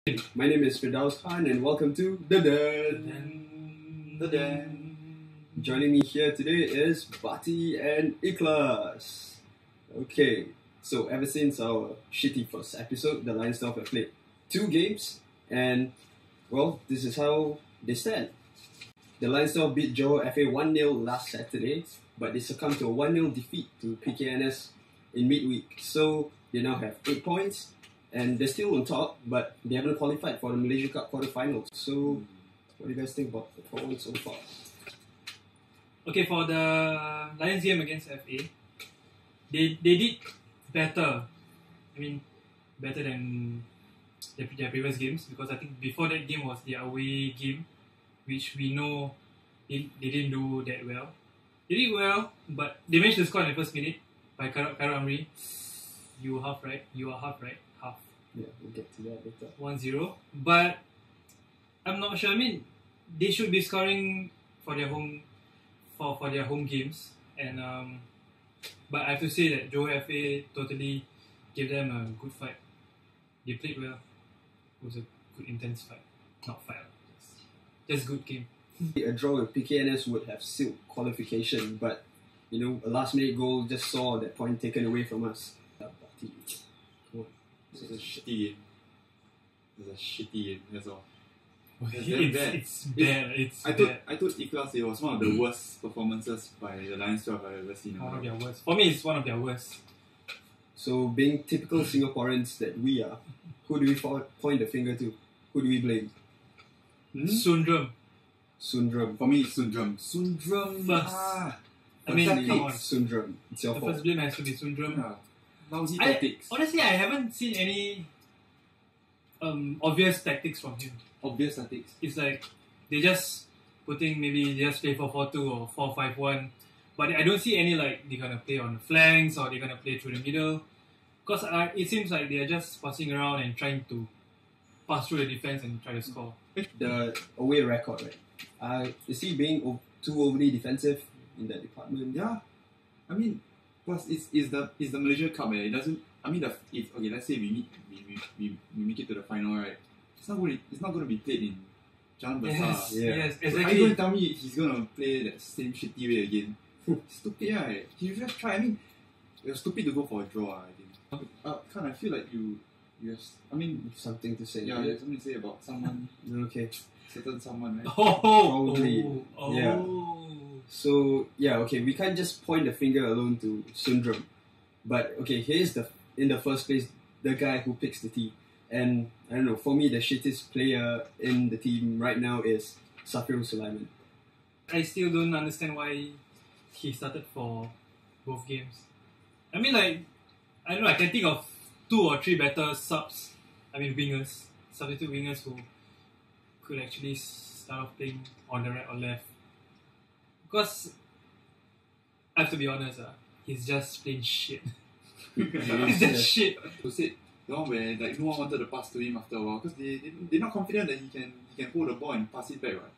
My name is Firdaus Khan and welcome to The Den. Joining me here today is Bati and Ikhlas. Okay, so ever since our shitty first episode, the LionsXII have played 2 games and, well, this is how they stand. The LionsXII beat Johor FA 1-0 last Saturday, but they succumbed to a 1-0 defeat to PKNS in midweek. So they now have 8 points. And they're still on top, but they haven't qualified for the Malaysia Cup quarterfinals. So, what do you guys think about the performance so far? Okay, for the Lions game against FA, they did better. I mean, better than their previous games, because I think before that game was the away game, which we know they didn't do that well. They did well, but they managed to score in the first minute by Karo Amri. You are half right. Half. Yeah, we'll get to that later. 1-0. But I'm not sure. I mean, they should be scoring for their home games. And but I have to say that Johor FA totally gave them a good fight. They played well. It was a good intense fight. Not fight. Just good game. A draw with PKNS would have sealed qualification, but a last minute goal just saw that point taken away from us. It's a shitty game. That's all. It's bad. I told Ikhlas it was one of the worst performances by the LionsXII I've ever seen. One of their worst. For me, it's one of their worst. So, being typical Singaporeans that we are, who do we point the finger to? Who do we blame? Sundram. For me, it's Sundram. First. I mean, come on. Sundram. It's your the fault. first blame has to be Sundram. Yeah. Lousy tactics. Honestly, I haven't seen any obvious tactics from him. Obvious tactics. It's like they just putting maybe just play 4-4-2 or 4-5-1, but I don't see any like they're gonna play on the flanks or they're gonna play through the middle. Because it seems like they are just passing around and trying to pass through the defense and try to score. The away record, right? Is he being too overly defensive in that department? Yeah, I mean. Plus, it's the Malaysia Cup. It doesn't. I mean, let's say we make it to the final, right? It's not going to be played in Jalan Besar. Yes, exactly. So are you going to tell me he's going to play that same shitty way again? Stupid, right? He just try. I mean, it was stupid to go for a draw. I think. I feel like you. Yes. I mean, something to say. Yeah, you have something to say about someone. Okay. Certain someone, right? Probably. Oh. Yeah. So, we can't just point the finger alone to Sundram. But, here's in the first place, the guy who picks the team. And, I don't know, for me, the shittest player in the team right now is Safirul Sulaiman. I still don't understand why he started for both games. I mean, like, I don't know, I can think of 2 or 3 better wingers, substitute wingers who could actually start off playing on the right or left. Because I have to be honest, he's just plain shit. He's just shit. You said the one where like no one wanted to pass to him after a while because they're not confident that he can hold the ball and pass it back, right?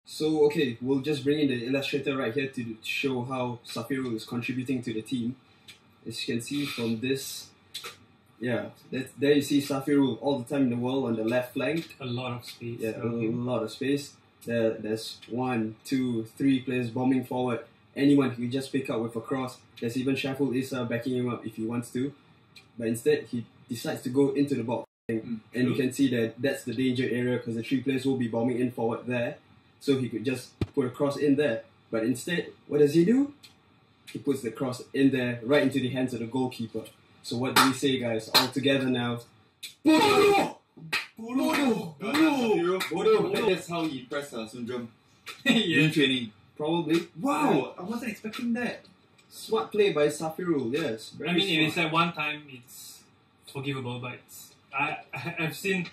So we'll just bring in the illustrator right here to show how Safirul is contributing to the team. As you can see from this. Yeah, there you see Safirul all the time in the world on the left flank. A lot of space. Yeah, a lot of space. There's 1, 2, 3 players bombing forward. Anyone he can just pick up with a cross. There's even Shaful Issa backing him up if he wants to. But instead, he decides to go into the box. And you can see that that's the danger area because the 3 players will be bombing in forward there. So he could just put a cross in there. But instead, what does he do? He puts the cross in there, right into the hands of the goalkeeper. So what do we say, guys? All together now. Bodo! That's how he impressed Sundram. In training. Probably. Wow! I wasn't expecting that. Smart play by Safirul, yes. I mean, if it's like one time, it's forgivable, but I've seen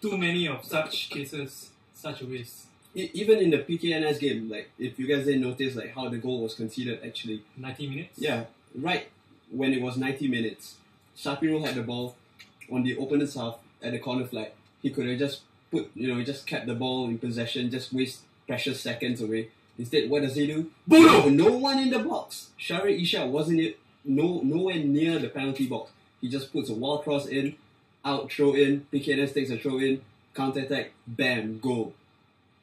too many of such cases, such a waste. Even in the PKNS game, like if you guys didn't notice like how the goal was conceded actually. 90 minutes? Yeah, right when it was 90 minutes, Safirul had the ball on the opponent's half at the corner flag. He could have just just kept the ball in possession, just waste precious seconds away. Instead, what does he do? Boom! No one in the box. Shari Isha wasn't nowhere near the penalty box. He just puts a wild cross in, out, throw in, PKNS takes a throw in, counter attack, bam, goal.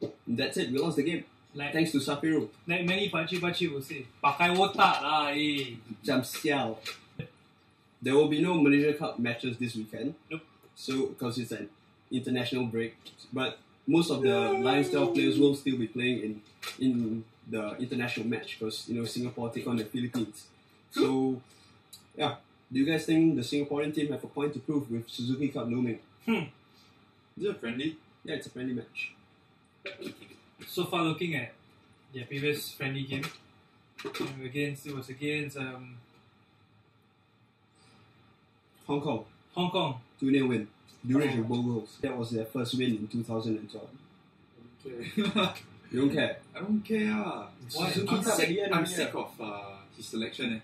And that's it. We lost the game. Like, Thanks to Sapiru. like many pakcik-pakcik will say, pakai otak lah, eh. Jam sial. There will be no Malaysia Cup matches this weekend. Nope. So, because it's an international break. But most of the LionsXII players will still be playing in the international match because, Singapore take on the Philippines. So, yeah. Do you guys think the Singaporean team have a point to prove with Suzuki Cup looming? Is it a friendly? Yeah, it's a friendly match. So far, looking at their previous friendly game, it was against Hong Kong, Hong Kong. 2-0 win. Durage with both goals. That was their first win in 2012. Okay. You don't care? I don't care. Why? Suzuki I'm Cup at the end of I'm the year. sick of his selection.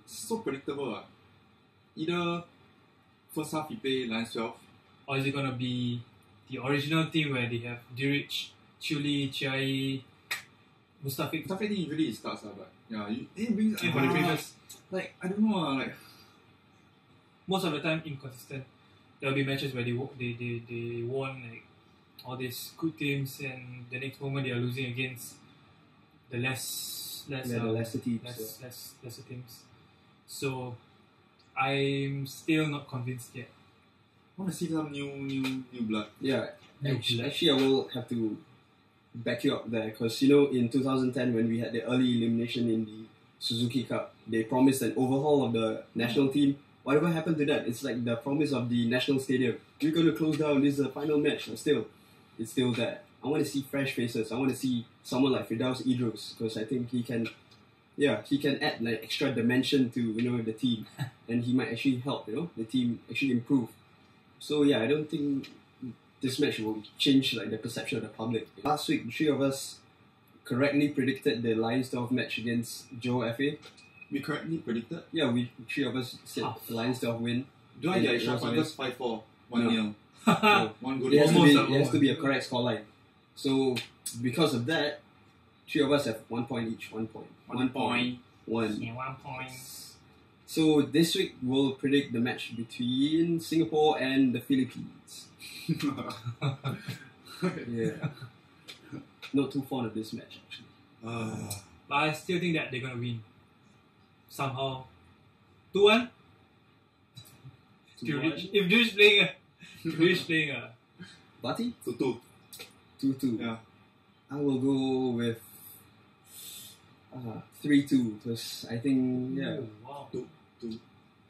So predictable. Either first half he play LionsXII. Or is it gonna be the original team where they have Durich, Chuli, Chiai, Mustafiq? Stuff I think usually it starts, but yeah, it brings For the previous, like I don't know, like most of the time inconsistent. There will be matches where they won like all these good teams, and the next moment they are losing against the The lesser teams. lesser teams. So I'm still not convinced yet. I want to see some new blood. Yeah, New actually, I will have to back you up there because in 2010 when we had the early elimination in the Suzuki Cup, they promised an overhaul of the national team. Whatever happened to that? It's like the promise of the national stadium. We're going to close down. This is the final match. But still, it's still there. I want to see fresh faces. I want to see someone like Firdaus Idrus because I think he can add like extra dimension to the team, and he might actually help the team actually improve. So yeah, I don't think this match will change like the perception of the public. Last week, 3 of us correctly predicted the LionsXII match against Joe FA. We correctly predicted. Yeah, 3 of us said LionsXII win. Do I get extra points? 5-4, 1-0. No. One good. It Almost has to be a correct scoreline. So because of that, 3 of us have 1 point each. 1 point. 1 point. 1. Yeah, 1 point. So this week we'll predict the match between Singapore and the Philippines. Yeah. Not too fond of this match actually. But I still think that they're gonna win. Somehow. 2-1? If Durich playing Bati? 2-2. 2-2. Yeah. I will go with 3-2 because I think wow.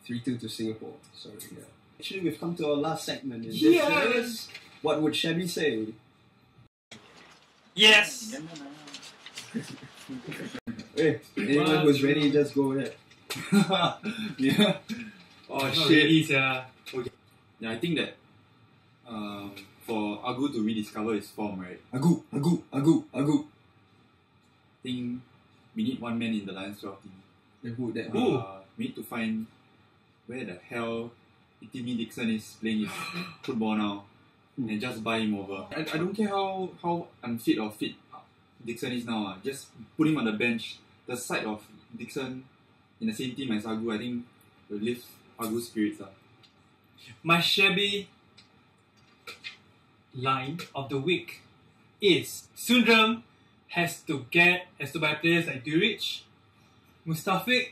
3-2 to Singapore. Sorry, yeah. Actually, we've come to our last segment. And this Yes! is What Would Shabby Say? Yes! Hey, anyone who's ready, just go ahead. Yeah. Oh Not shit. really, sia. Yeah, I think that for Agu to rediscover his form, right? Agu. I think we need one man in the LionsXII team. Who that? We need to find where the hell Itimi Dickson is playing his football now, and just buy him over. I don't care how unfit or fit Dickson is now. Just put him on the bench. The sight of Dickson in the same team as Agu, I think, will lift Agu's spirits. My shabby line of the week is Sundram has to buy players like Durich, Mustafiq,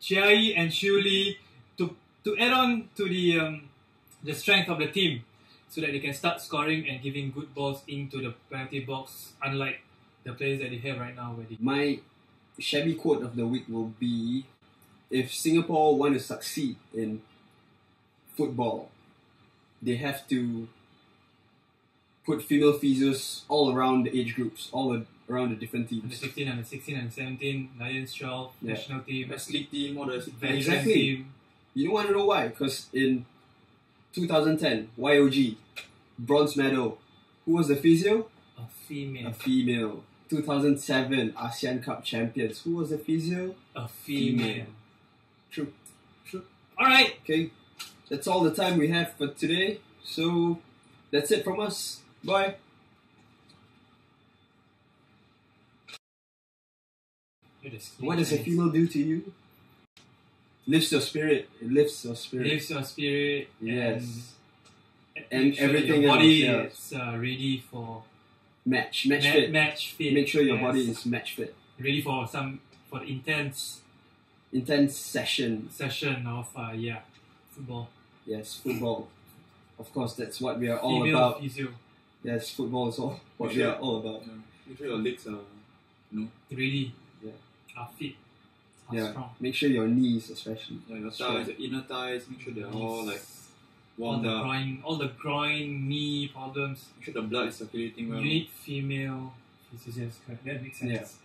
Chiai and Shuli to add on to the strength of the team so that they can start scoring and giving good balls into the penalty box, unlike the players that they have right now. My shabby quote of the week will be, if Singapore want to succeed in football, they have to put female physios all around the age groups, all around the different Under teams. 16, under 16, and 17, LionsXII, national team, Best league team, all the veteran Exactly. team. You want to know why? Because in 2010, YOG, bronze medal. Who was the physio? A female. A female. 2007 ASEAN Cup champions. Who was the physio? A female. True. Alright. Okay, that's all the time we have for today. So that's it from us. Bye. What does a female do to you? lifts your spirit. It lifts your spirit. Lifts your spirit. Yes. And And everything your body else, is ready for match fit. match fit. Make sure your Yes. body is match fit. ready for the intense Intense session. of football. Yes, football. Of course, that's what we are all Female about. physio. Yes, football is all what we are all about. Yeah. Make sure your legs are, Ready. Yeah. Are fit. Are Yeah. strong. Make sure your knees, especially. yeah, your thighs, your inner thighs, make sure they're all like all warmed the up. all the groin, knee problems. Make sure the blood is circulating well. You need female physios. Correct. That makes sense. Yeah.